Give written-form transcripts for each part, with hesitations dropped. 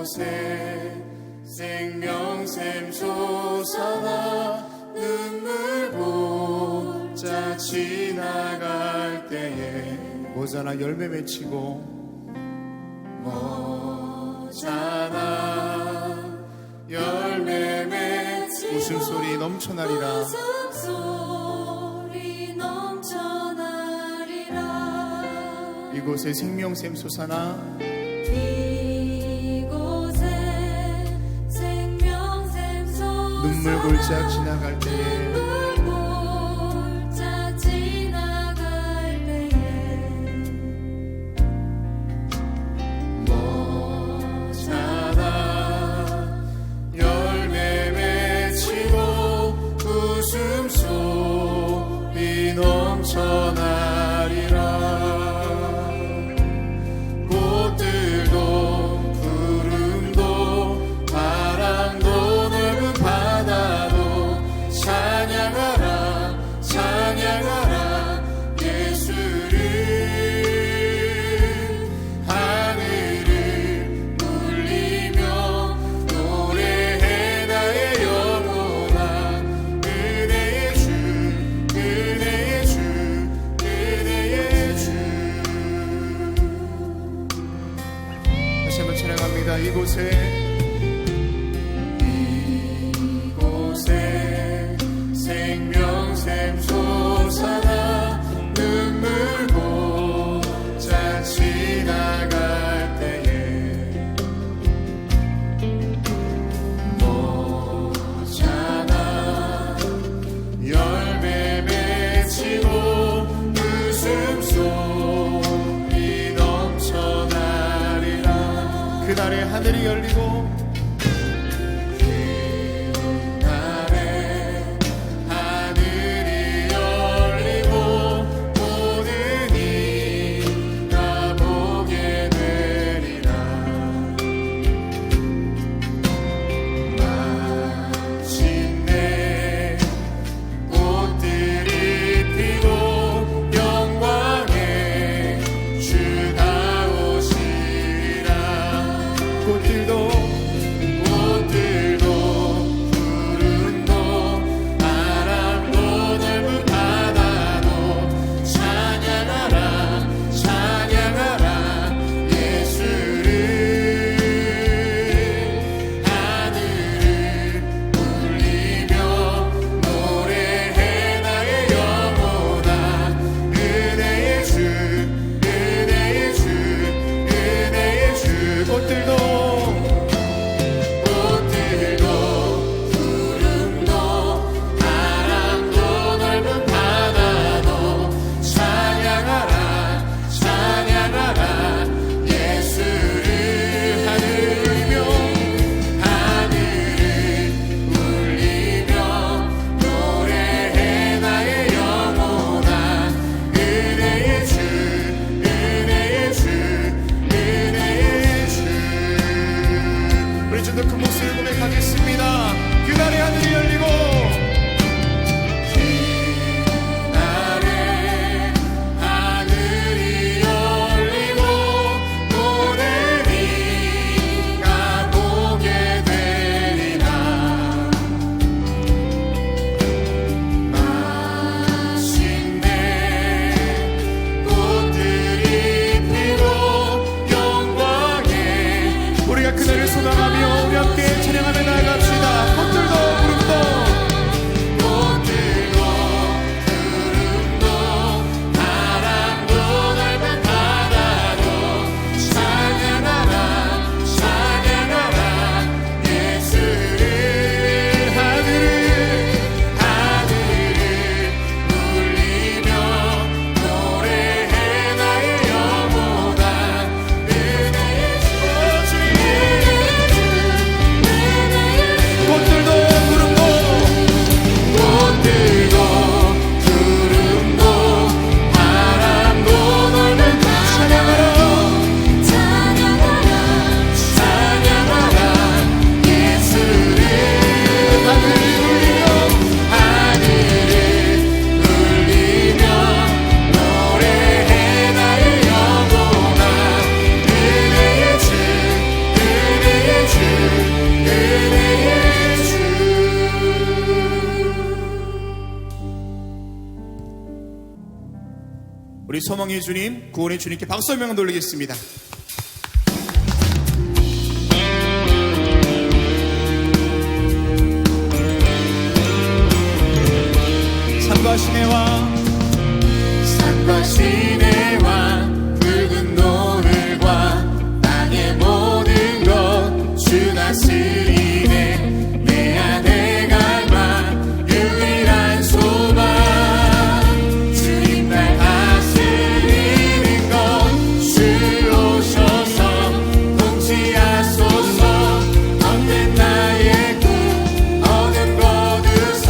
이곳에 생명샘 솟아나 눈물 보자 지나갈 때에 모자나 열매 맺히고 모자나 열매 맺히고 웃음소리 넘쳐나리라. 웃음소리 넘쳐나리라. 이곳에 생명샘 솟아나 이곳에 생명샘 솟아나 눈물 골짝 지나갈 때에 골짝 지나갈 때에 모자라 열매 맺히고 웃음소리 넘쳐나리라. 꽃들도 구름도 바람도 넓은 바다도 찬양하라 찬양하라 예수를. 하늘을 울리며 노래해 나의 영혼아. 그대의 주 그대의 주 그대의 주. 다시 한번 찬양합니다. 이곳에 생명샘 솟아나 눈물 보자 지나갈 때에 모자나 열매 맺히고 웃음소리 넘쳐나리라. 그날에 하늘이 열리고 꽃들도 우리 소망의 주님, 구원의 주님께 박수 한번 돌리겠습니다. 산과 시내와 산과 시내와 붉은 노을과 땅의 모든 것 주 다스리네. 내 안에 갈망 유일한 소망 주님 날 다스리는 것 주 오셔서 통치하소서. 헛된 나의 꿈 어둠 거두사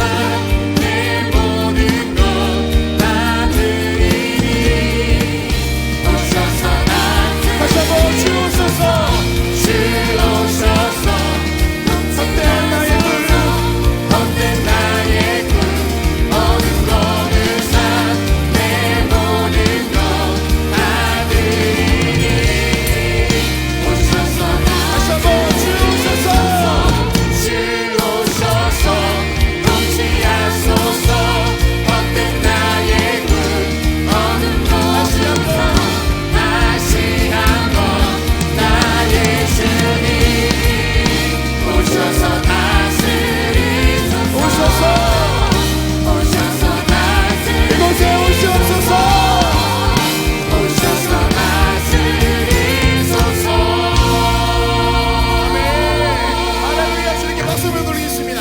내 모든 것 다 드리니 오셔서 다시 한번 주 오소서. 주 오셔서 헛된 나의 꿈 헛된 나의 꿈 어둠 거두사 내 모든 것 다 드리니 오셔서 다시 한번 주 오소서. 주 오셔서 통치하소서. 헛된 나의 꿈 어둠 거두사 다시 한번 나의 주님 오셔서 다스리소서. 오셔서 오셔서 다스리소서. 이곳에 오시옵소서. 오셔서 다스리소서. 할렐루야. 주님께 박수 한번 돌리겠습니다.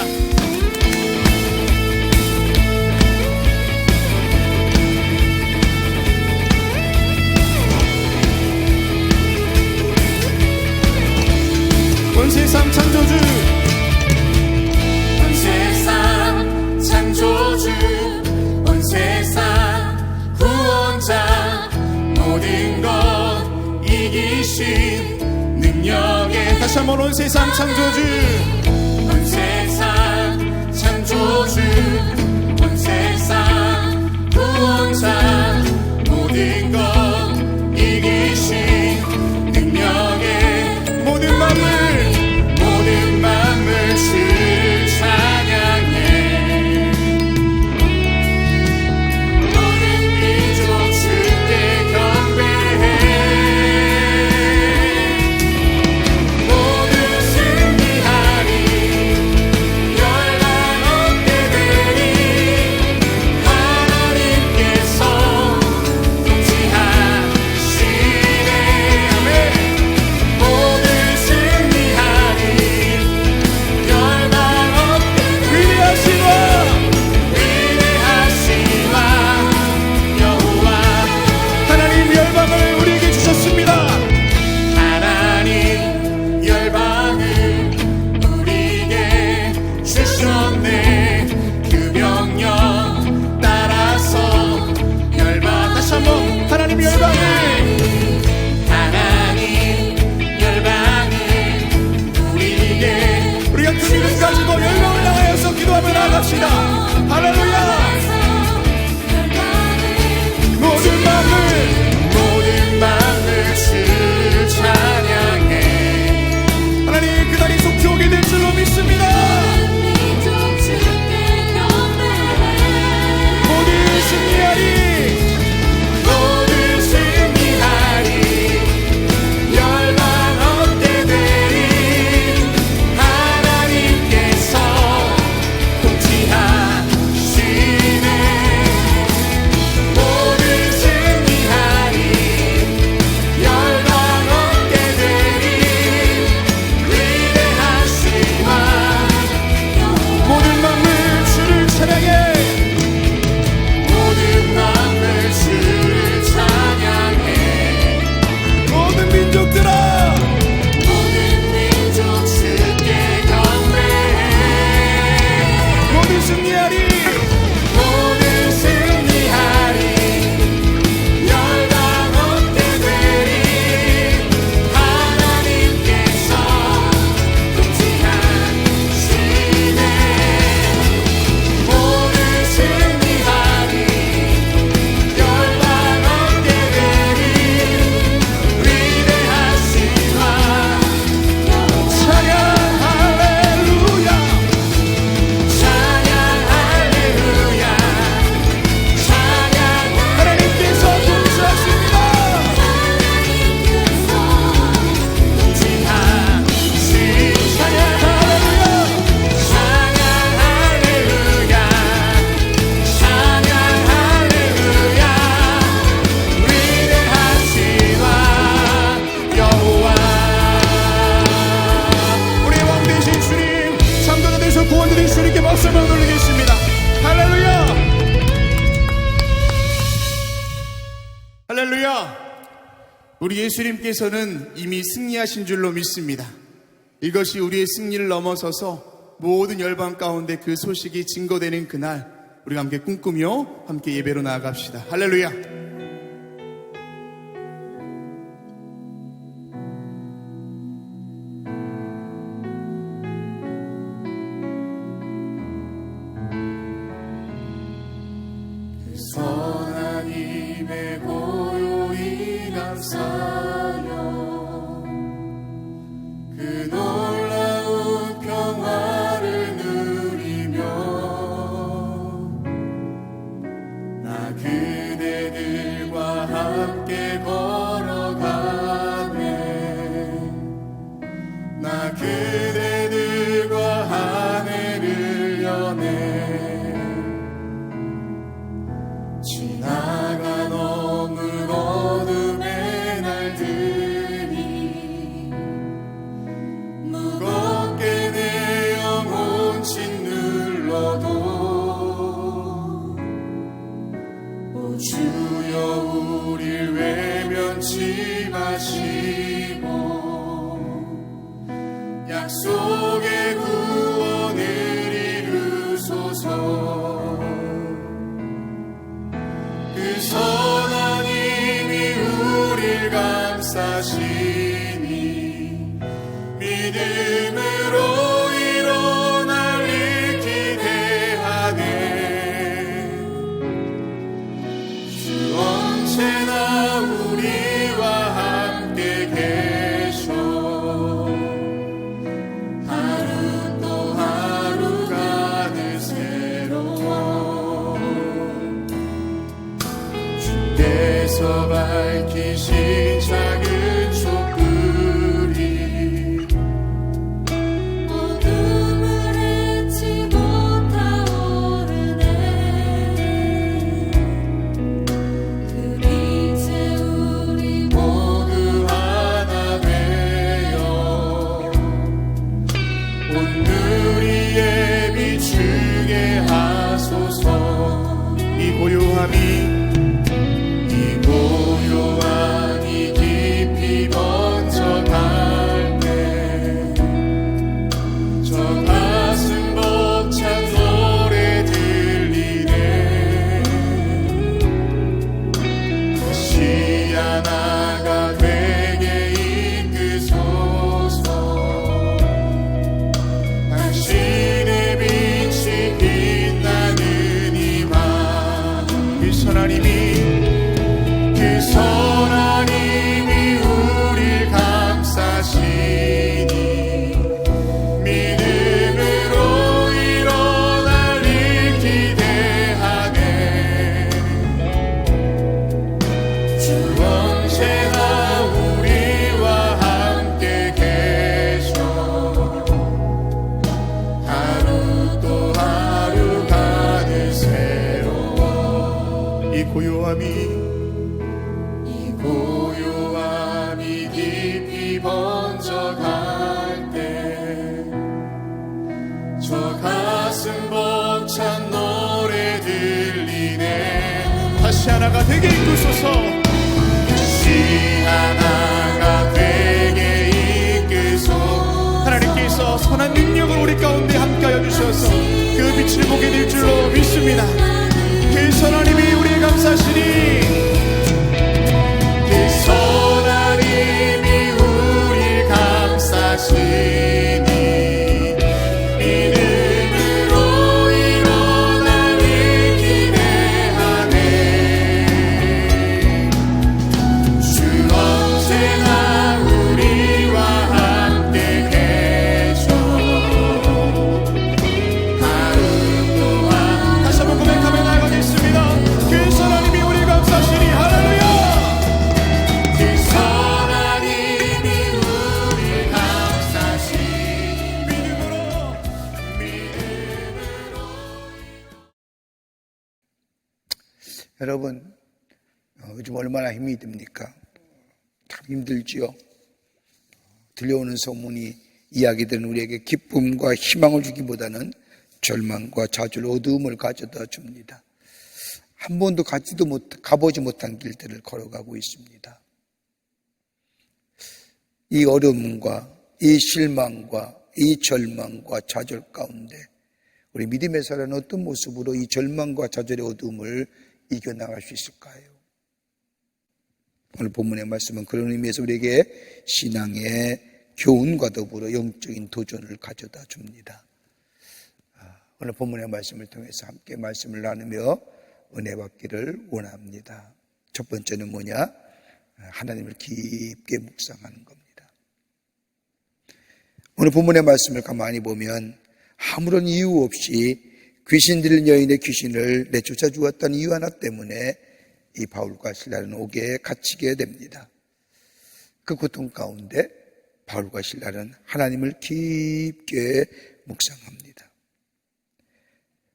온 세상 창조주, 온 세상 창조주 온 세상 구원자 모든 것 이기신 능력의 다시 한번 온 세상 창조주, 온 세상 창조주 온 세상 구원자 모든 것 이기신 능력의 모든 만물 모든 만물 주 찬양해. 모든 민족 주께 경배해. 모두 승리하리. 열방 어깨들이 하나님께서 우리 예수님께서는 이미 승리하신 줄로 믿습니다. 이것이 우리의 승리를 넘어서서 모든 열방 가운데 그 소식이 증거되는 그날, 우리가 함께 꿈꾸며 함께 예배로 나아갑시다. 할렐루야. 선한 힘에 고요히 감사하여 그 놀라운 평화를 누리며 나 그대들과 함께 걸어가네. 나 그대들과 한 해를 여네. 지나간 어느 어둠의 날들이 무겁게 내 영혼 짓눌러도 오 주여 우릴 외면치 마시고 약속의 구원을 이루소서. 그 선한 힘이 우릴 감싸시니 믿음으로 일어날 기대하네. 주 언제나 우리와 함께 계셔. 하루 또 하루가 늘 새로워. 주께서 밝히신 작은 촛불이 어둠을 헤치고 타오르네. 그 빛에 우리 모두 하나 되어 온누리에 비추게 하소서. 이 고요함이 깊이 번져갈 때 저 가슴 벅찬 노래 들리네. 다시 하나가 되게 이끄소서. 당신의 빛이 빛나는 이 밤. 그 선한 힘이 그 선한 힘이 우릴 감싸시니 믿음으로 일어날 일 기대하네. 주 언제나 우리와 함께 계셔. 하루 또 하루가 늘 새로워. 이 고요함이 고요함이 깊이 번져갈 때 저 가슴 벅찬 노래 들리네. 다시 하나가 되게 이끄소서. 다시 하나가 되게 이끄소. 하나님께서 선한 능력을 우리 가운데 함께하여 주셔서 그 빛을 보게 될 줄로 믿습니다. 그 선한 힘이 우리의 감싸시니 그 선한 힘이 우릴 감싸시니 믿음으로 일어날 일 기대하네. 주 언제나 우리와 함께 계셔. 하루 또한 다시 한번 고백하며 나아가겠습니다. 그 선한 힘이 우리의 감싸시니 할렐루야. 그 선한 힘이 우릴 감싸시니 믿음으로 여러분, 요즘 얼마나 힘이 듭니까? 참 힘들지요. 들려오는 소문이, 이야기들은 우리에게 기쁨과 희망을 주기보다는 절망과 좌절, 어두움을 가져다 줍니다. 한 번도 가보지 못한 길들을 걸어가고 있습니다. 이 어려움과 이 실망과 이 절망과 좌절 가운데 우리 믿음의 사람은 어떤 모습으로 이 절망과 좌절의 어두움을 이겨나갈 수 있을까요? 오늘 본문의 말씀은 그런 의미에서 우리에게 신앙의 교훈과 더불어 영적인 도전을 가져다 줍니다. 오늘 본문의 말씀을 통해서 함께 말씀을 나누며 은혜 받기를 원합니다. 첫 번째는 뭐냐? 하나님을 깊게 묵상하는 겁니다. 오늘 본문의 말씀을 가만히 보면 아무런 이유 없이 귀신 들린 여인의 귀신을 내쫓아 주었다는 이유 하나 때문에 이 바울과 실라는 옥에 갇히게 됩니다. 그 고통 가운데 바울과 실라는 하나님을 깊게 묵상합니다.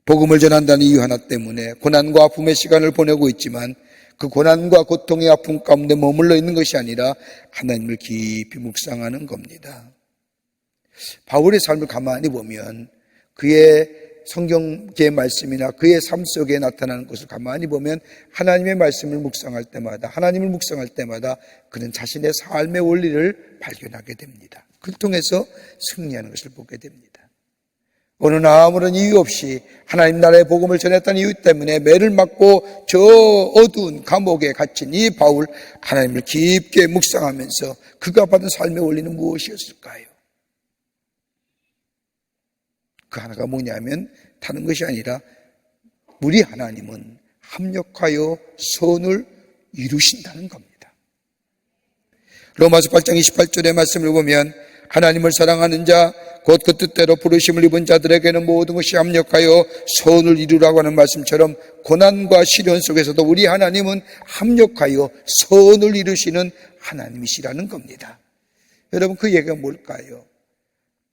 복음을 전한다는 이유 하나 때문에 고난과 아픔의 시간을 보내고 있지만 그 고난과 고통의 아픔 가운데 머물러 있는 것이 아니라 하나님을 깊이 묵상하는 겁니다. 바울의 삶을 가만히 보면 그의 성경의 말씀이나 그의 삶 속에 나타나는 것을 가만히 보면 하나님의 말씀을 묵상할 때마다, 하나님을 묵상할 때마다 그는 자신의 삶의 원리를 발견하게 됩니다. 그를 통해서 승리하는 것을 보게 됩니다. 어느 날 아무런 이유 없이 하나님 나라의 복음을 전했다는 이유 때문에 매를 맞고 저 어두운 감옥에 갇힌 이 바울, 하나님을 깊게 묵상하면서 그가 받은 삶의 원리는 무엇이었을까요? 그 하나가 뭐냐면 다른 것이 아니라 우리 하나님은 합력하여 선을 이루신다는 겁니다. 로마서 8장 28절의 말씀을 보면 하나님을 사랑하는 자 곧 그 뜻대로 부르심을 입은 자들에게는 모든 것이 합력하여 선을 이루라고 하는 말씀처럼 고난과 시련 속에서도 우리 하나님은 합력하여 선을 이루시는 하나님이시라는 겁니다. 여러분 그 얘기가 뭘까요?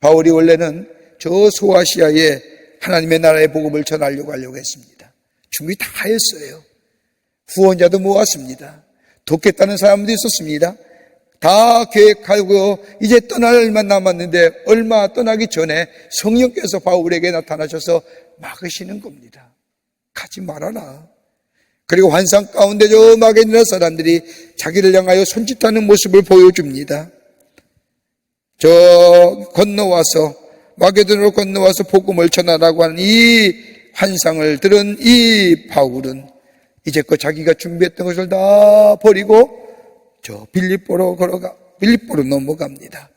바울이 원래는 저 소아시아에 하나님의 나라의 복음을 전하려고 하려고 했습니다. 준비 다 했어요. 후원자도 모았습니다. 돕겠다는 사람도 있었습니다. 다 계획하고 이제 떠날 일만 남았는데 얼마 떠나기 전에 성령께서 바울에게 나타나셔서 막으시는 겁니다. 가지 말아라. 그리고 환상 가운데 저 마게도냐 사람들이 자기를 향하여 손짓하는 모습을 보여줍니다. 저 건너와서 마게도냐로 건너와서 복음을 전하라고 하는 이 환상을 들은 이 바울은 이제껏 자기가 준비했던 것을 다 버리고 저 빌립보로 넘어갑니다.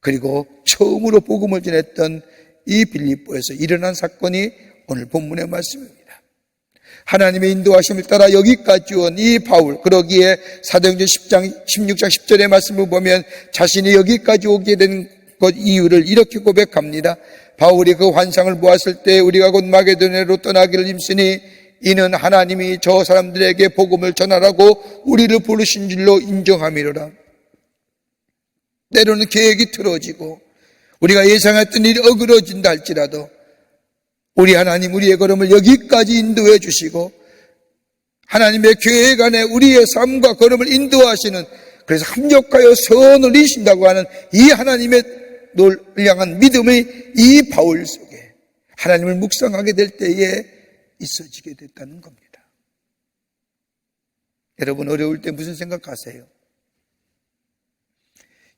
그리고 처음으로 복음을 전했던 이 빌립보에서 일어난 사건이 오늘 본문의 말씀입니다. 하나님의 인도하심을 따라 여기까지 온 이 바울, 그러기에 사도행전 16장 10절의 말씀을 보면 자신이 여기까지 오게 된 것 이유를 이렇게 고백합니다. 바울이 그 환상을 보았을 때 우리가 곧 마게도냐로 떠나기를 힘쓰니 이는 하나님이 저 사람들에게 복음을 전하라고 우리를 부르신 줄로 인정함이로라. 때로는 계획이 틀어지고 우리가 예상했던 일이 어그러진다 할지라도 우리 하나님 우리의 걸음을 여기까지 인도해 주시고 하나님의 계획 안에 우리의 삶과 걸음을 인도하시는, 그래서 합력하여 선을 이루신다고 하는 이 하나님의 향한 믿음의 이 바울 속에 하나님을 묵상하게 될 때에 있어지게 됐다는 겁니다. 여러분 어려울 때 무슨 생각하세요?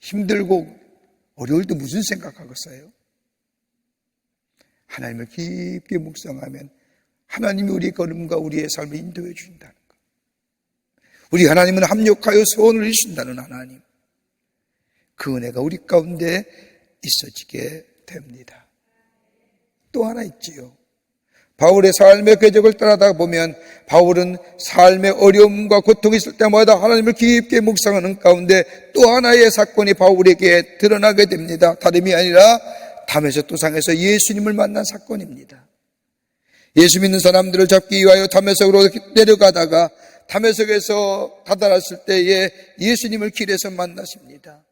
힘들고 어려울 때 무슨 생각하겠어요? 하나님을 깊게 묵상하면 하나님이 우리의 걸음과 우리의 삶을 인도해 주신다는 것. 우리 하나님은 합력하여 소원을 이루신다는 하나님. 그 은혜가 우리 가운데 있어지게 됩니다. 또 하나 있지요. 바울의 삶의 궤적을 따라다 보면 바울은 삶의 어려움과 고통이 있을 때마다 하나님을 깊게 묵상하는 가운데 또 하나의 사건이 바울에게 드러나게 됩니다. 다름이 아니라 담에색 도상에서 예수님을 만난 사건입니다. 예수 믿는 사람들을 잡기 위하여 담에색으로 내려가다가 담에색에서 다다랐을 때에 예수님을 길에서 만나십니다.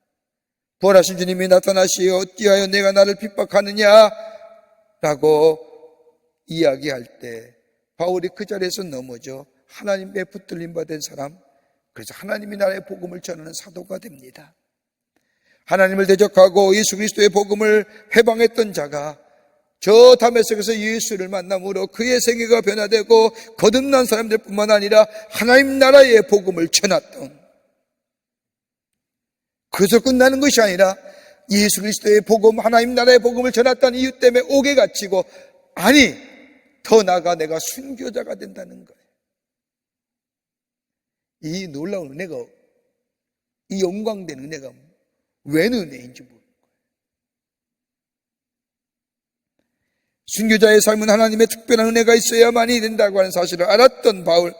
부활하신 주님이 나타나시어 어찌하여 내가 나를 핍박하느냐 라고 이야기할 때 바울이 그 자리에서 넘어져 하나님의 붙들림 받은 사람, 그래서 하나님이 나라의 복음을 전하는 사도가 됩니다. 하나님을 대적하고 예수 그리스도의 복음을 회방했던 자가 저 담에색에서 예수를 만남으로 그의 생애가 변화되고 거듭난 사람들 뿐만 아니라 하나님 나라의 복음을 전했던, 그것으로 끝나는 것이 아니라 예수 그리스도의 복음, 하나님 나라의 복음을 전했다는 이유 때문에 옥에 갇히고, 아니 더 나아가 내가 순교자가 된다는 거예요. 이 놀라운 은혜가, 이 영광된 은혜가 웬 은혜인지 모르는 거예요. 순교자의 삶은 하나님의 특별한 은혜가 있어야만이 된다고 하는 사실을 알았던 바울.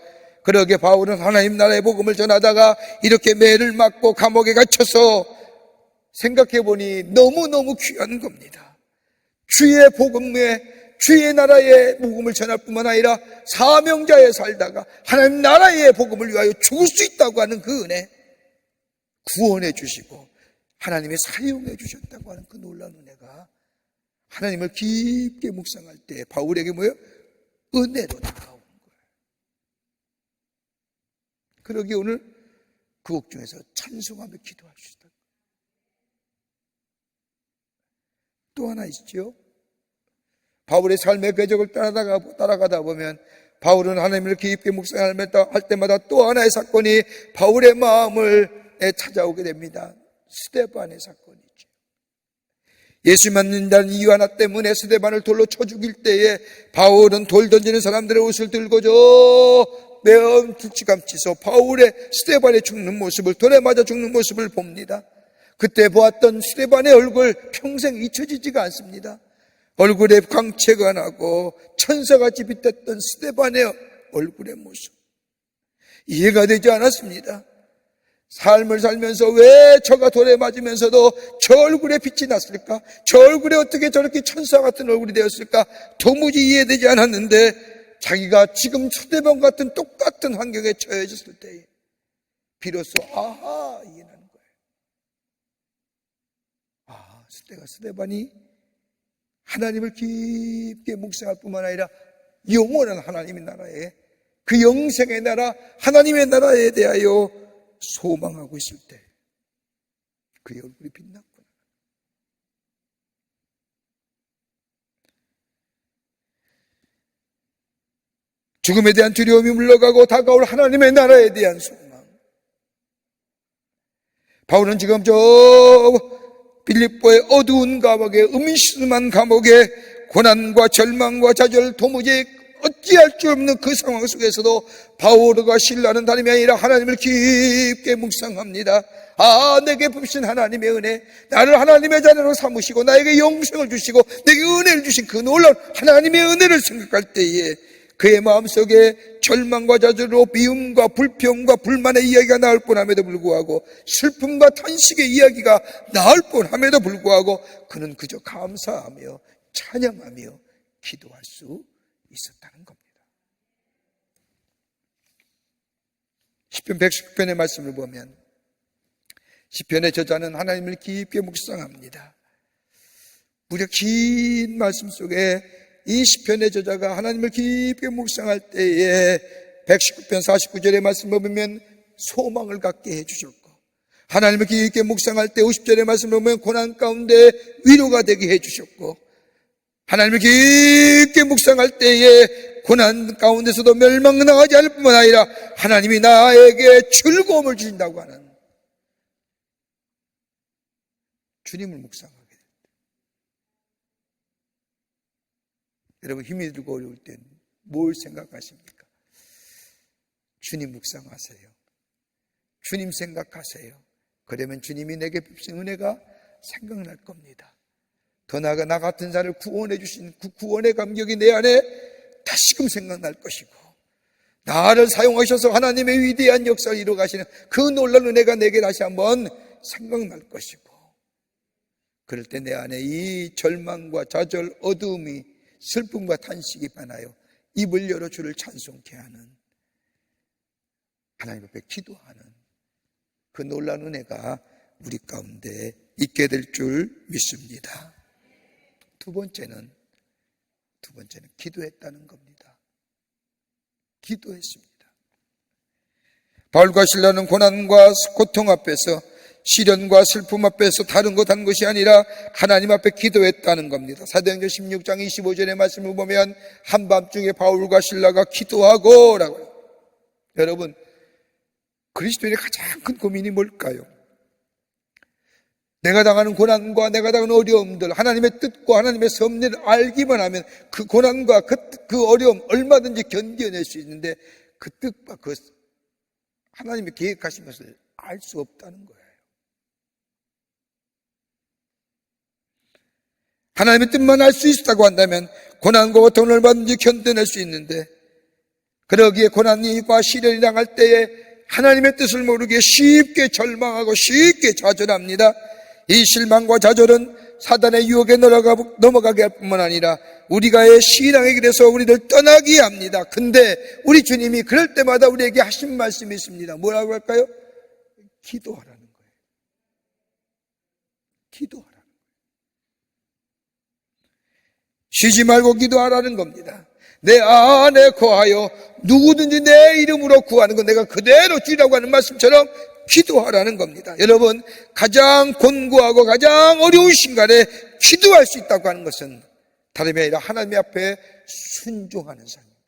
그러게 바울은 하나님 나라의 복음을 전하다가 이렇게 매를 맞고 감옥에 갇혀서 생각해보니 너무너무 귀한 겁니다. 주의 복음에, 주의 나라의 복음을 전할 뿐만 아니라 사명자에 살다가 하나님 나라의 복음을 위하여 죽을 수 있다고 하는 그 은혜, 구원해 주시고 하나님이 사용해 주셨다고 하는 그 놀라운 은혜가 하나님을 깊게 묵상할 때 바울에게 뭐예요? 은혜로 다가오는 거예요. 그러기에 오늘 그 곡 중에서 찬송하며 기도할 수 있다. 또 하나 있죠. 바울의 삶의 궤적을 따라가다 보면 바울은 하나님을 깊게 묵상할 때마다 또 하나의 사건이 바울의 마음을 찾아오게 됩니다. 스데반의 사건이죠. 예수 믿는다는 이유 하나 때문에 스데반을 돌로 쳐 죽일 때에 바울은 돌 던지는 사람들의 옷을 들고 저 매운 불치감치서 바울의 스데반의 죽는 모습을, 돌에 맞아 죽는 모습을 봅니다. 그때 보았던 스데반의 얼굴 평생 잊혀지지가 않습니다. 얼굴에 광채가 나고 천사같이 빛났던 스데반의 얼굴의 모습, 이해가 되지 않았습니다. 삶을 살면서 왜 저가 돌에 맞으면서도 저 얼굴에 빛이 났을까? 저 얼굴에 어떻게 저렇게 천사 같은 얼굴이 되었을까? 도무지 이해되지 않았는데 자기가 지금 스데반 같은 똑같은 환경에 처해졌을 때에 비로소 아하, 이해나는 거예요. 아, 스데반이 하나님을 깊게 묵상할 뿐만 아니라 영원한 하나님의 나라에, 그 영생의 나라, 하나님의 나라에 대하여 소망하고 있을 때 그의 얼굴이 빛났구나. 죽음에 대한 두려움이 물러가고 다가올 하나님의 나라에 대한 소망. 바울은 지금 저 빌립보의 어두운 감옥에, 음침한 감옥에 고난과 절망과 좌절, 도무지 어찌할 줄 없는 그 상황 속에서도 바울과 실라는 다름이 아니라 하나님을 깊게 묵상합니다. 아, 내게 베푸신 하나님의 은혜, 나를 하나님의 자녀로 삼으시고 나에게 영생을 주시고 내게 은혜를 주신 그 놀라운 하나님의 은혜를 생각할 때에 그의 마음속에 절망과 좌절로 미움과 불평과 불만의 이야기가 나올 뻔함에도 불구하고, 슬픔과 탄식의 이야기가 나올 뻔함에도 불구하고 그는 그저 감사하며 찬양하며 기도할 수 있었다는 겁니다. 시편 119편의 말씀을 보면 시편의 저자는 하나님을 깊게 묵상합니다. 무려 긴 말씀 속에 이 시편의 저자가 하나님을 깊게 묵상할 때에 119편 49절의 말씀을 보면 소망을 갖게 해주셨고, 하나님을 깊게 묵상할 때 50절의 말씀을 보면 고난 가운데 위로가 되게 해주셨고, 하나님을 깊게 묵상할 때에 고난 가운데서도 멸망당하지 않을 뿐만 아니라 하나님이 나에게 즐거움을 주신다고 하는, 주님을 묵상하게 됩니다. 여러분, 힘이 들고 어려울 땐 뭘 생각하십니까? 주님 묵상하세요. 주님 생각하세요. 그러면 주님이 내게 베푸신 은혜가 생각날 겁니다. 더 나아가 나 같은 자를 구원해 주신 그 구원의 감격이 내 안에 다시금 생각날 것이고, 나를 사용하셔서 하나님의 위대한 역사를 이루어 가시는 그 놀라운 은혜가 내게 다시 한번 생각날 것이고, 그럴 때 내 안에 이 절망과 좌절, 어두움이, 슬픔과 탄식이 변하여 입을 열어 주를 찬송케 하는, 하나님 앞에 기도하는 그 놀라운 은혜가 우리 가운데 있게 될 줄 믿습니다. 두 번째는 기도했다는 겁니다. 기도했습니다. 바울과 실라는 고난과 고통 앞에서, 시련과 슬픔 앞에서 다른 것 한 것이 아니라 하나님 앞에 기도했다는 겁니다. 사도행전 16장 25절의 말씀을 보면 한밤중에 바울과 실라가 기도하고 라고요. 여러분, 그리스도인의 가장 큰 고민이 뭘까요? 내가 당하는 고난과 내가 당하는 어려움들, 하나님의 뜻과 하나님의 섭리를 알기만 하면 그 고난과 그 어려움 얼마든지 견뎌낼 수 있는데 그 뜻과 그 하나님의 계획하신 것을 알 수 없다는 거예요. 하나님의 뜻만 알 수 있었다고 한다면 고난과 고통을 얼마든지 견뎌낼 수 있는데, 그러기에 고난과 시련이 당할 때에 하나님의 뜻을 모르기에 쉽게 절망하고 쉽게 좌절합니다. 이 실망과 좌절은 사단의 유혹에 넘어가게 할 뿐만 아니라 우리가의 신앙의 길에서 우리를 떠나게 합니다. 근데 우리 주님이 그럴 때마다 우리에게 하신 말씀이 있습니다. 뭐라고 할까요? 기도하라는 거예요. 기도하라는 거예요. 쉬지 말고 기도하라는 겁니다. 내 안에 거하여 누구든지 내 이름으로 구하는 건 내가 그대로 주라고 하는 말씀처럼 기도하라는 겁니다. 여러분, 가장 곤고하고 가장 어려운 순간에 기도할 수 있다고 하는 것은 다름이 아니라 하나님 앞에 순종하는 삶입니다.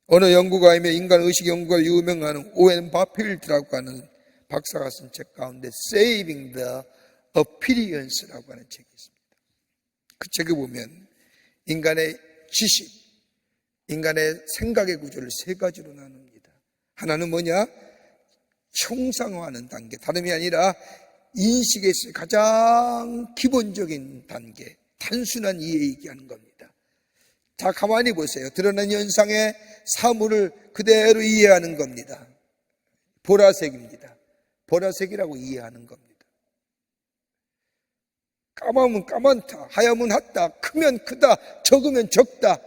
어느 연구가이며 인간의식 연구가 유명한 오웬 바필드라고 하는 박사가 쓴 책 가운데 Saving the Appearance라고 하는 책이 있습니다. 그 책에 보면 인간의 지식, 인간의 생각의 구조를 세 가지로 나눕니다. 하나는 뭐냐? 형상화하는 단계, 다름이 아니라 인식에 있어 가장 기본적인 단계, 단순한 이해 얘기하는 겁니다. 자, 가만히 보세요. 드러난 현상의 사물을 그대로 이해하는 겁니다. 보라색입니다. 보라색이라고 이해하는 겁니다. 까마면 까맣다, 하얗면 핫다, 크면 크다, 적으면 적다,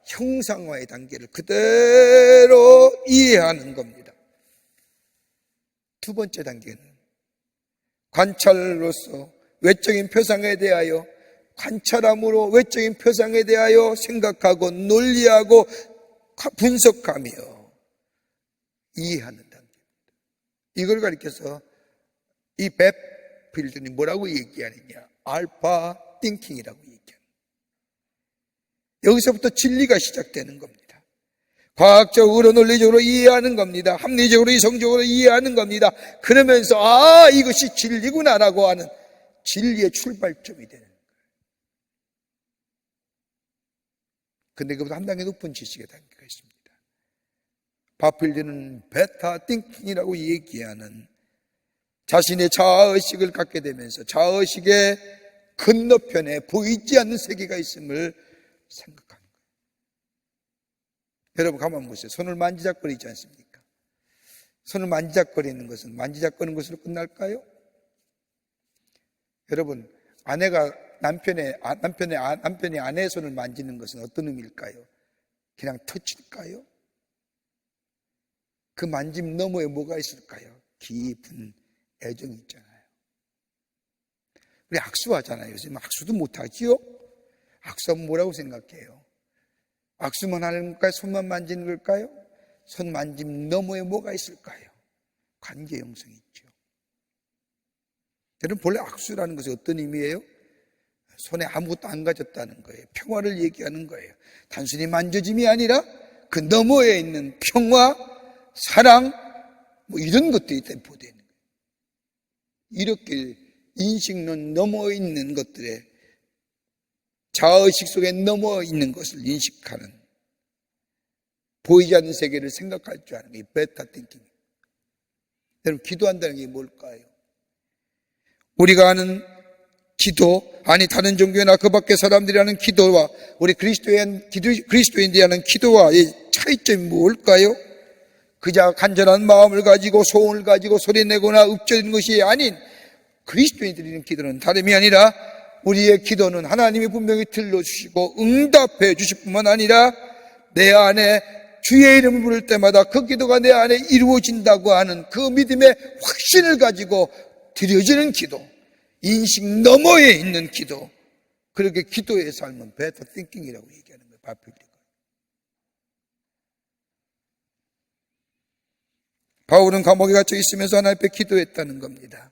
형상화의 단계를 그대로 이해하는 겁니다. 두 번째 단계는 관찰로서 외적인 표상에 대하여, 관찰함으로 외적인 표상에 대하여 생각하고 논리하고 분석하며 이해하는 단계입니다. 이걸 가리켜서 이 베필드는 뭐라고 얘기하느냐? 알파 띵킹이라고 얘기합니다. 여기서부터 진리가 시작되는 겁니다. 과학적으로 논리적으로 이해하는 겁니다. 합리적으로 이성적으로 이해하는 겁니다. 그러면서 이것이 진리구나라고 하는 진리의 출발점이 되는 거예요. 근데 그보다 한 단계 높은 지식의 단계가 있습니다. 바필드는 베타 띵킹이라고 얘기하는 자신의 자아의식을 갖게 되면서 자아의식의 건너편에 보이지 않는 세계가 있음을 생각하는 거예요. 여러분 가만 보세요. 손을 만지작거리지 않습니까? 손을 만지작거리는 것은 만지작거리는 것으로 끝날까요? 여러분, 아내가 남편이 아내의 손을 만지는 것은 어떤 의미일까요? 그냥 터치일까요? 그 만짐 너머에 뭐가 있을까요? 깊은 애정이 있잖아요. 우리 악수하잖아요. 요즘 악수도 못하지요? 악수하면 뭐라고 생각해요? 악수만 하는 걸까요? 손만 만지는 걸까요? 손 만짐 너머에 뭐가 있을까요? 관계 형성이 있죠. 여러분, 본래 악수라는 것이 어떤 의미예요? 손에 아무것도 안 가졌다는 거예요. 평화를 얘기하는 거예요. 단순히 만져짐이 아니라 그 너머에 있는 평화, 사랑, 이런 것들이 보되는 거예요. 이렇게 인식론 넘어 있는 것들에 자아의식 속에 넘어 있는 것을 인식하는, 보이지 않는 세계를 생각할 줄 아는 게 베타 띵킹. 여러분, 기도한다는 게 뭘까요? 우리가 아는 기도, 다른 종교나 그 밖의 사람들이 하는 기도와 우리 그리스도인들이 하는 기도와의 차이점이 뭘까요? 그저 간절한 마음을 가지고 소원을 가지고 소리내거나 읊조리는 것이 아닌 그리스도인들이 하는 기도는 다름이 아니라 우리의 기도는 하나님이 분명히 들려주시고 응답해 주실 뿐만 아니라 내 안에 주의 이름을 부를 때마다 그 기도가 내 안에 이루어진다고 하는 그 믿음의 확신을 가지고 드려지는 기도, 인식 너머에 있는 기도, 그렇게 기도의 삶은 베터 띵킹이라고 얘기하는 거예요. 바필드가. 바울은 감옥에 갇혀 있으면서 하나님 앞에 기도했다는 겁니다.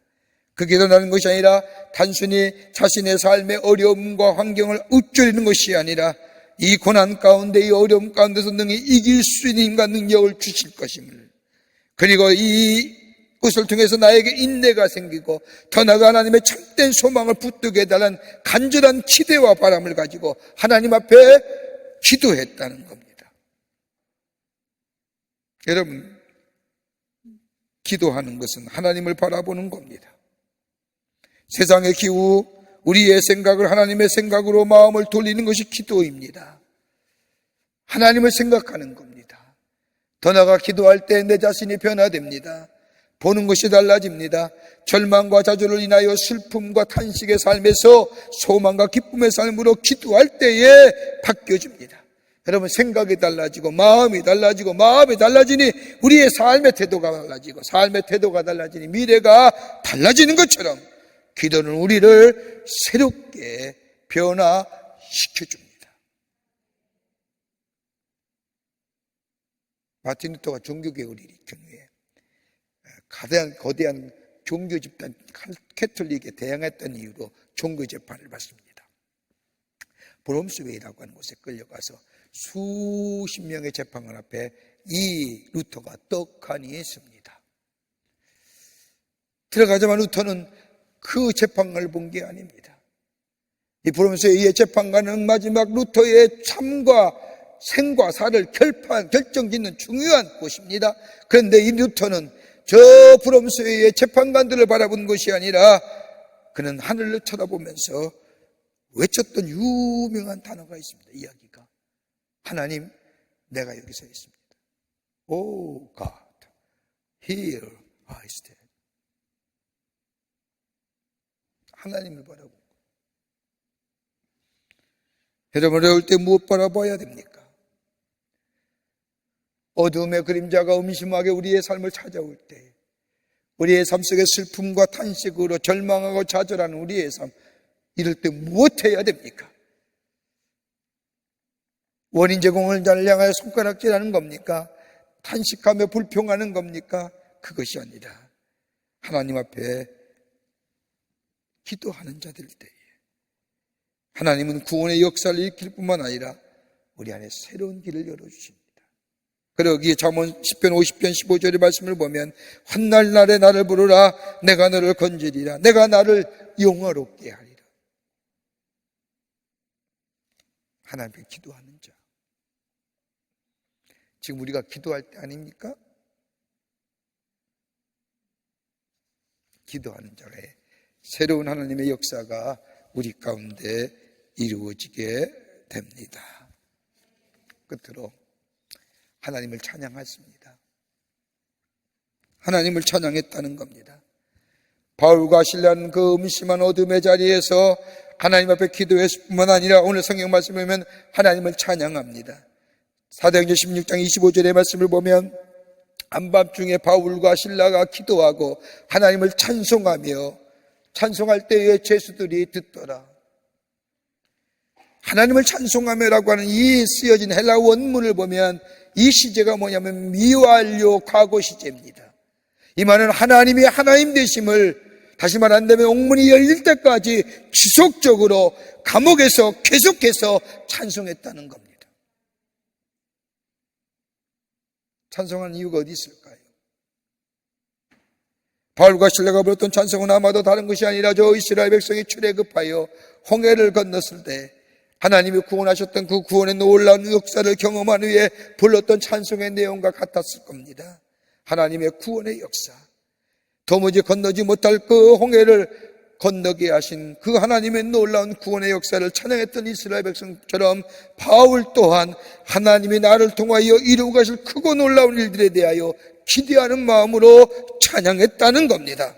그 기도라는 것이 아니라 단순히 자신의 삶의 어려움과 환경을 읊조리는 것이 아니라 이 고난 가운데, 이 어려움 가운데서 능히 이길 수 있는 인간 능력을 주실 것임을, 그리고 이것을 통해서 나에게 인내가 생기고 더 나아가 하나님의 참된 소망을 붙들게 해달라는 간절한 기대와 바람을 가지고 하나님 앞에 기도했다는 겁니다. 여러분, 기도하는 것은 하나님을 바라보는 겁니다. 세상의 기후, 우리의 생각을 하나님의 생각으로 마음을 돌리는 것이 기도입니다. 하나님을 생각하는 겁니다. 더 나아가 기도할 때 내 자신이 변화됩니다. 보는 것이 달라집니다. 절망과 좌절을 인하여 슬픔과 탄식의 삶에서 소망과 기쁨의 삶으로 기도할 때에 바뀌어집니다. 여러분, 생각이 달라지고 마음이 달라지니 우리의 삶의 태도가 달라지고 삶의 태도가 달라지니 미래가 달라지는 것처럼 기도는 우리를 새롭게 변화시켜줍니다. 마틴 루터가 종교개혁을 일으킨 후에 거대한 종교 집단 캐톨릭에 대항했던 이유로 종교 재판을 받습니다. 브롬스웨이라고 하는 곳에 끌려가서 수십 명의 재판관 앞에 이 루터가 떡하니 있습니다. 들어가자마자 루터는 그 재판관을 본 게 아닙니다. 이 브롬스웨이의 재판관은 마지막 루터의 삶과 생과 사를 결정짓는 중요한 곳입니다. 그런데 이 루터는 저 브롬스웨이의 재판관들을 바라본 것이 아니라 그는 하늘을 쳐다보면서 외쳤던 유명한 단어가 있습니다. 이야기가. 하나님, 내가 여기 서 있습니다. Oh God, here I stand. 하나님을 바라보고. 여러분, 어려울 때 무엇 바라봐야 됩니까? 어둠의 그림자가 음심하게 우리의 삶을 찾아올 때, 우리의 삶 속에 슬픔과 탄식으로 절망하고 좌절하는 우리의 삶, 이럴 때 무엇 해야 됩니까? 원인 제공을 향하여 손가락질하는 겁니까? 탄식하며 불평하는 겁니까? 그것이 아니라 하나님 앞에 기도하는 자들 때에 하나님은 구원의 역사를 일으킬 뿐만 아니라 우리 안에 새로운 길을 열어주십니다. 그리고 여기 잠언 10편 50편 15절의 말씀을 보면 환난 날에 나를 부르라 내가 너를 건지리라 내가 나를 영화롭게 하리라. 하나님 앞에 기도하는 자, 지금 우리가 기도할 때 아닙니까? 기도하는 자의 새로운 하나님의 역사가 우리 가운데 이루어지게 됩니다. 끝으로 하나님을 찬양했습니다. 하나님을 찬양했다는 겁니다. 바울과 실라는 그 음심한 어둠의 자리에서 하나님 앞에 기도했을 뿐만 아니라 오늘 성경 말씀을 보면 하나님을 찬양합니다. 사도행전 16장 25절의 말씀을 보면 한밤중에 바울과 실라가 기도하고 하나님을 찬송하며 찬송할 때에 죄수들이 듣더라. 하나님을 찬송하며라고 하는 이 쓰여진 헬라 원문을 보면 이 시제가 뭐냐면 미완료 과거 시제입니다. 이 말은 하나님이 하나님 되심을 다시 말한다면 옥문이 열릴 때까지 지속적으로 감옥에서 계속해서 찬송했다는 겁니다. 찬송한 이유가 어디 있을까요? 바울과 실라가 불렀던 찬송은 아마도 다른 것이 아니라 저 이스라엘 백성이 출애굽하여 홍해를 건넜을 때 하나님이 구원하셨던 그 구원의 놀라운 역사를 경험한 후에 불렀던 찬송의 내용과 같았을 겁니다. 하나님의 구원의 역사, 도무지 건너지 못할 그 홍해를 건너게 하신 그 하나님의 놀라운 구원의 역사를 찬양했던 이스라엘 백성처럼 바울 또한 하나님이 나를 통하여 이루고 가실 크고 놀라운 일들에 대하여 기대하는 마음으로 찬양했다는 겁니다.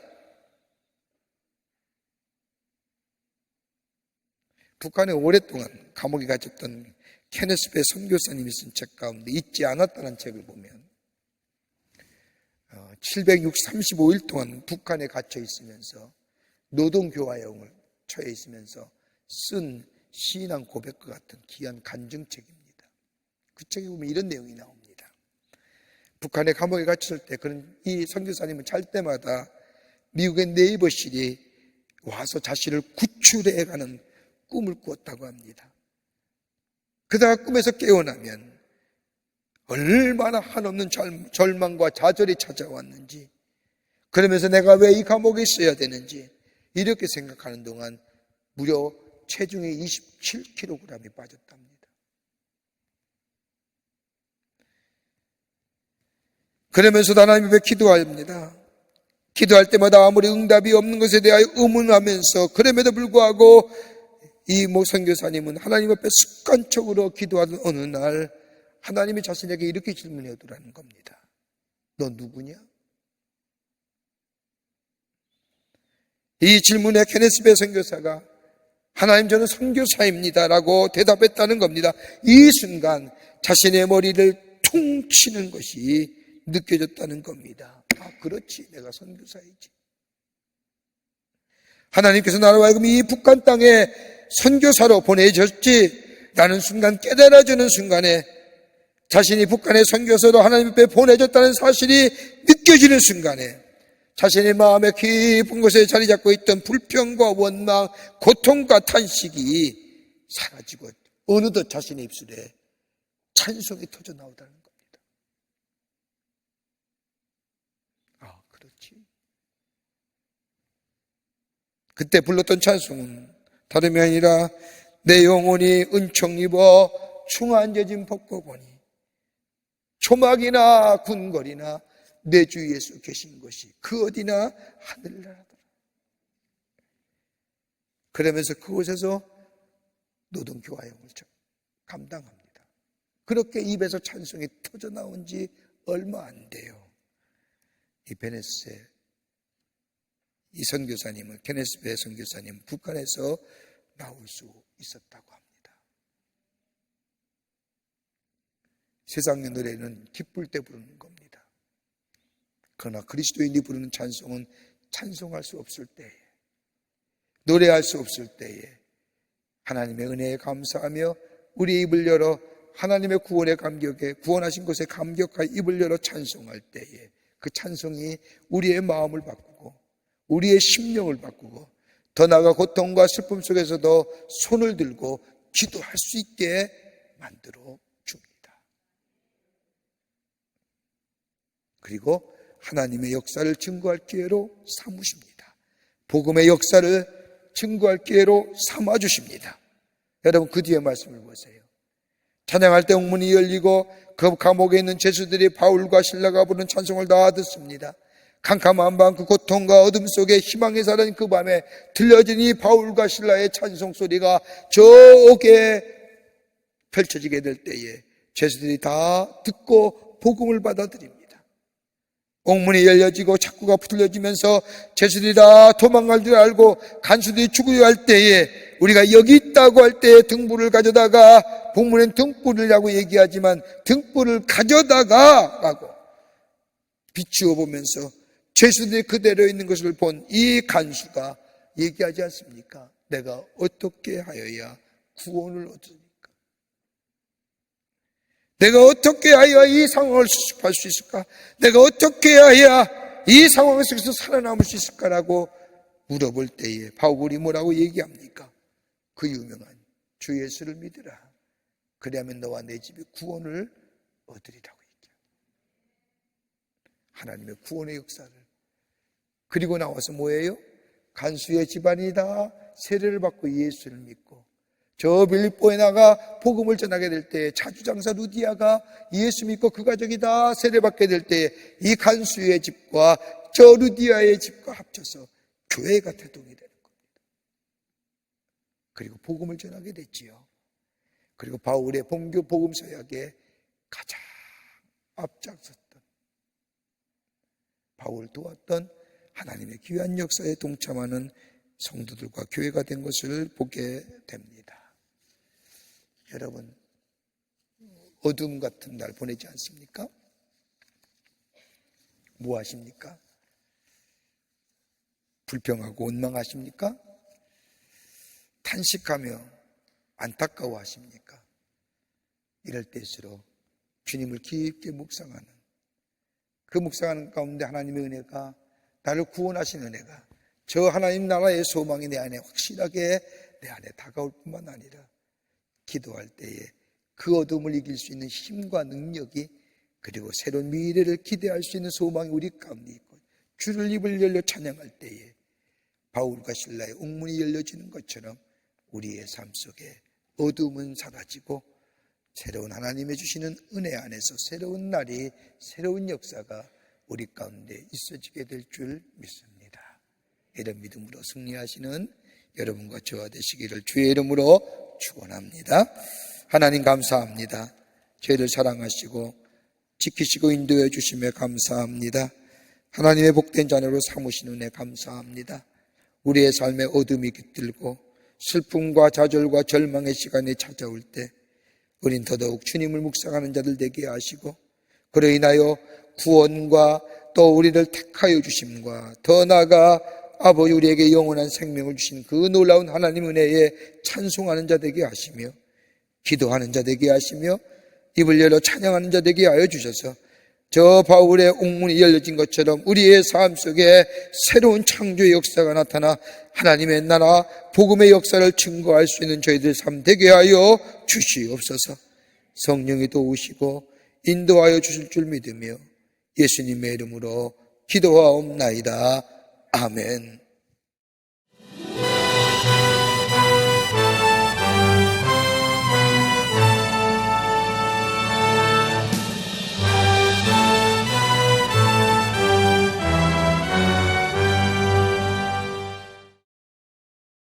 북한에 오랫동안 감옥에 갇혔던 케네스 베 선교사님이 쓴 책 가운데 잊지 않았다는 책을 보면 735일 동안 북한에 갇혀 있으면서 노동교화형을 처해 있으면서 쓴 신앙 고백과 같은 귀한 간증책입니다. 그 책에 보면 이런 내용이 나옵니다. 북한의 감옥에 갇혔을 때 그런 이 선교사님은 잘 때마다 미국의 네이버실이 와서 자신을 구출해가는 꿈을 꾸었다고 합니다. 그러다가 꿈에서 깨어나면 얼마나 한없는 절망과 좌절이 찾아왔는지, 그러면서 내가 왜 이 감옥에 있어야 되는지 이렇게 생각하는 동안 무려 체중이 27kg이 빠졌답니다. 그러면서도 하나님 앞에 기도합니다. 기도할 때마다 아무리 응답이 없는 것에 대하여 의문하면서, 그럼에도 불구하고 이 선교사님은 하나님 앞에 습관적으로 기도하던 어느 날 하나님이 자신에게 이렇게 질문해 오더라는 겁니다. 너 누구냐? 이 질문에 케네스 베 선교사가 하나님, 저는 선교사입니다 라고 대답했다는 겁니다. 이 순간 자신의 머리를 퉁 치는 것이 느껴졌다는 겁니다. 아, 그렇지, 내가 선교사이지. 하나님께서 나를 하여금 이 북한 땅에 선교사로 보내줬지 라는 순간, 깨달아주는 순간에 자신이 북한의 선교사로 하나님 앞에 보내줬다는 사실이 느껴지는 순간에 자신의 마음의 깊은 곳에 자리 잡고 있던 불평과 원망, 고통과 탄식이 사라지고 어느덧 자신의 입술에 찬송이 터져 나오다는 겁니다. 아, 그렇지. 그때 불렀던 찬송은 다름이 아니라 내 영혼이 은총 입어 충한져진 벗고 보니 초막이나 군거리나 내 주 예수 계신 것이 그 어디나 하늘나라더라. 그러면서 그곳에서 노동교화형을 감당합니다. 그렇게 입에서 찬송이 터져 나온 지 얼마 안 돼요. 이 베네스의 이 선교사님은, 케네스 베 선교사님, 북한에서 나올 수 있었다고 합니다. 세상의 노래는 기쁠 때 부르는 겁니다. 그러나 그리스도인이 부르는 찬송은 찬송할 수 없을 때에, 노래할 수 없을 때에 하나님의 은혜에 감사하며 우리의 입을 열어 하나님의 구원의 감격에, 구원하신 것에 감격하여 입을 열어 찬송할 때에 그 찬송이 우리의 마음을 바꾸고 우리의 심령을 바꾸고 더 나아가 고통과 슬픔 속에서도 손을 들고 기도할 수 있게 만들어 줍니다. 그리고 하나님의 역사를 증거할 기회로 삼으십니다. 복음의 역사를 증거할 기회로 삼아주십니다. 여러분, 그 뒤에 말씀을 보세요. 찬양할 때 옥문이 열리고 그 감옥에 있는 죄수들이 바울과 실라가 부르는 찬송을 다 듣습니다. 캄캄한 밤 그 고통과 어둠 속에 희망의 사라진 그 밤에 들려진 이 바울과 실라의 찬송 소리가 저옥에 펼쳐지게 될 때에 죄수들이 다 듣고 복음을 받아들입니다. 옥문이 열려지고 창구가 풀려지면서 죄수들이 다 도망갈 줄 알고 간수들이 죽어야 할 때에, 우리가 여기 있다고 할 때에 등불을 가져다가, 본문엔 등불이라고 얘기하지만 등불을 가져다가 라고 비추어 보면서 죄수들이 그대로 있는 것을 본 이 간수가 얘기하지 않습니까? 내가 어떻게 하여야 구원을 얻습니까? 내가 어떻게 하여야 이 상황을 수습할 수 있을까? 내가 어떻게 해야 이 상황 속에서 살아남을 수 있을까라고 물어볼 때에 바울이 뭐라고 얘기합니까? 그 유명한 주 예수를 믿으라. 그리하면 너와 내 집이 구원을 얻으리라고 얘기합니다. 하나님의 구원의 역사를. 그리고 나와서 뭐예요? 간수의 집안이 다 세례를 받고 예수를 믿고, 저 빌립보에 나가 복음을 전하게 될 때에 자주장사 루디아가 예수 믿고 그 가족이 다 세례받게 될 때에 이 간수의 집과 저 루디아의 집과 합쳐서 교회가 태동이 되는 겁니다. 그리고 복음을 전하게 됐지요. 그리고 바울의 본교 복음 서약에 가장 앞장섰던, 바울을 도왔던 하나님의 귀한 역사에 동참하는 성도들과 교회가 된 것을 보게 됩니다. 여러분, 어둠 같은 날 보내지 않습니까? 뭐 하십니까? 불평하고 원망하십니까? 탄식하며 안타까워하십니까? 이럴 때일수록 주님을 깊게 묵상하는, 그 묵상하는 가운데 하나님의 은혜가, 나를 구원하신 은혜가, 저 하나님 나라의 소망이 내 안에 확실하게 내 안에 다가올 뿐만 아니라 기도할 때에 그 어둠을 이길 수 있는 힘과 능력이, 그리고 새로운 미래를 기대할 수 있는 소망이 우리 가운데 있고, 주를 입을 열려 찬양할 때에 바울과 실라의 옥문이 열려지는 것처럼 우리의 삶 속에 어둠은 사라지고 새로운 하나님의 주시는 은혜 안에서 새로운 날이, 새로운 역사가 우리 가운데 있어지게 될 줄 믿습니다. 이런 믿음으로 승리하시는 여러분과 저와 되시기를 주의 이름으로 축원합니다. 하나님 감사합니다. 저희를 사랑하시고 지키시고 인도해 주심에 감사합니다. 하나님의 복된 자녀로 삼으신 은혜 감사합니다. 우리의 삶에 어둠이 깃들고 슬픔과 좌절과 절망의 시간이 찾아올 때 우린 더더욱 주님을 묵상하는 자들 되게 하시고, 그로 인하여 구원과 또 우리를 택하여 주심과 더 나아가 아버지 우리에게 영원한 생명을 주신 그 놀라운 하나님 은혜에 찬송하는 자 되게 하시며, 기도하는 자 되게 하시며, 입을 열어 찬양하는 자 되게 하여 주셔서 저 바울의 옥문이 열려진 것처럼 우리의 삶 속에 새로운 창조의 역사가 나타나 하나님의 나라 복음의 역사를 증거할 수 있는 저희들 삶 되게 하여 주시옵소서. 성령이 도우시고 인도하여 주실 줄 믿으며 예수님의 이름으로 기도하옵나이다. 아멘.